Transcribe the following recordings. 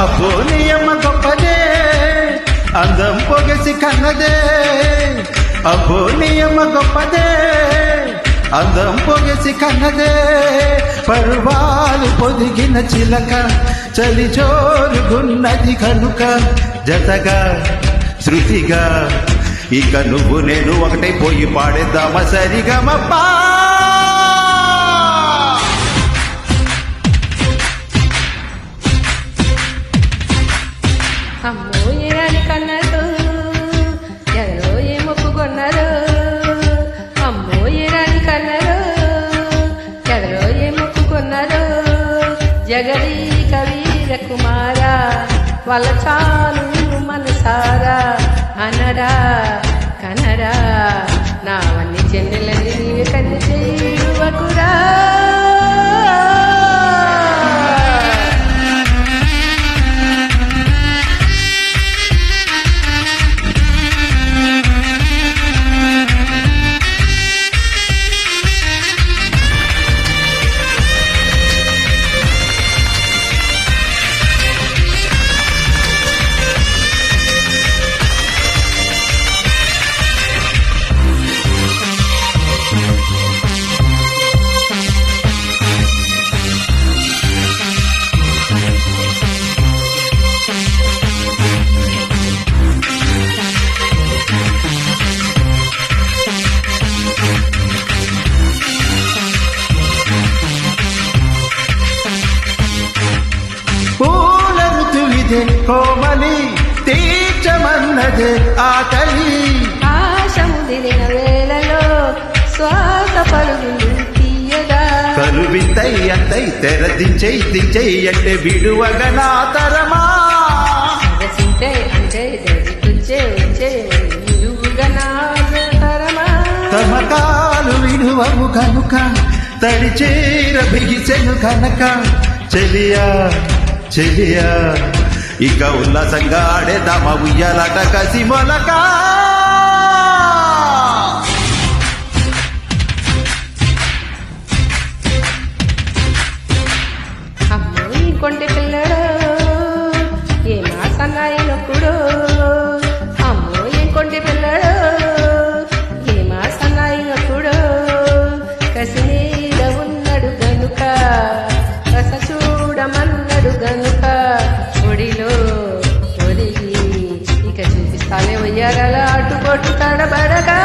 అబ్బో నియమ గొప్పదే అందం పొగసి కన్నదే అబ్బో నియమ గొప్పదే అందం పొగసి కన్నదే పర్వాలు పొదిగిన చిలక చలి జోరుగున్నది కనుక జతగా శృతిగా ఇక నువ్వు నేను ఒకటైపోయి పాడేద్దామా సరిగమప్పా అమ్మో ఏరాని కన్నారు ఎవరో ఏ మొక్కుకున్నారు అమ్మో ఏరాని కన్నారు ఎవరో ఏ మొక్కుకున్నారు జగదీ కవీర కుమార వాళ్ళ చాలు మనసారా అనరా కనరా నావన్నీ చెన్నెలని నీవే కన్ను చేయువకురా కోమలి తీర్చమన్నదే ఆకలి ఆశ ముదిరిన వేళలో శ్వాస పరుగులు తీయగా కలువింతై అంతై తెరదించై దించై అంటే విడువగా నా తరమా సింటే అంటే దరికొచ్చే వచ్చే నిలువుగా నా తరమా తమకాలు విడువము కనుక తడి చేర బిగిసెను కనుక చెలియా చెలియా ఇక ఉల్లాసంగా ఆడేదామ ఉయ్యాలట కసి మొలక అమ్మో ఈ కొంటె పిల్లడు ఏ మాసన్నాయి నొక్కుడు అమ్మో ఈ కొంటె పిల్లడు ఏ మాసన్నాయి నొక్కుడు కసి మీద ఉన్నడు గనుక కస చూడమన్నడు గనుక ఒడిలో ఒడిగి ఇక చూపిస్తాలే వయ్యారాల అటుకొట్టు తడబడగా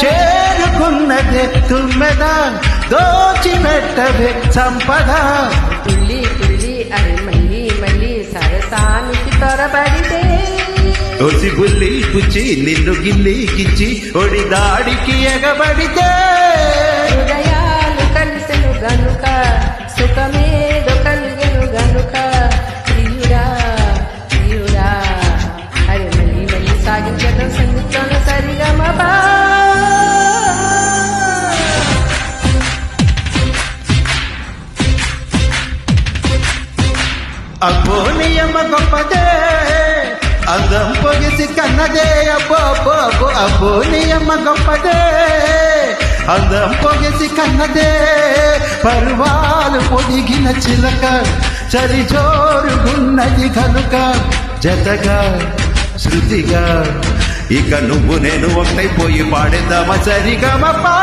చేరుకున్నదే తుమ్మెద దోచిపెట్టవే సంపద తుల్లి తుల్లి అని మళ్ళీ మళ్ళీ సరసానికి త్వరపడితే తోసి బుల్లి పుచ్చి నిన్ను గిల్లి గిచ్చి ఒడి దాడికి ఎగబడితే హృదయాలు కలిసెను గనుక సుఖమేదో కలిగెను గనుక ప్రియుడా ప్రియుడా అని మళ్ళీ మళ్ళీ సాగించడం సంగీతం సరిగమపా అబ్బో నియమ గొప్పదే అందం పొగిసి కన్నదే అబ్బో అబ్బో అబ్బో అబ్బో నియమ గొప్పదే అందం పొగిసి కన్నదే పర్వాలు పొదిగిన చిలక చలి జోరుగున్నది కనుక జతగా శృతిగా ఇక నువ్వు నేను ఒకటైపోయి పాడేద్దామా సరిగమపా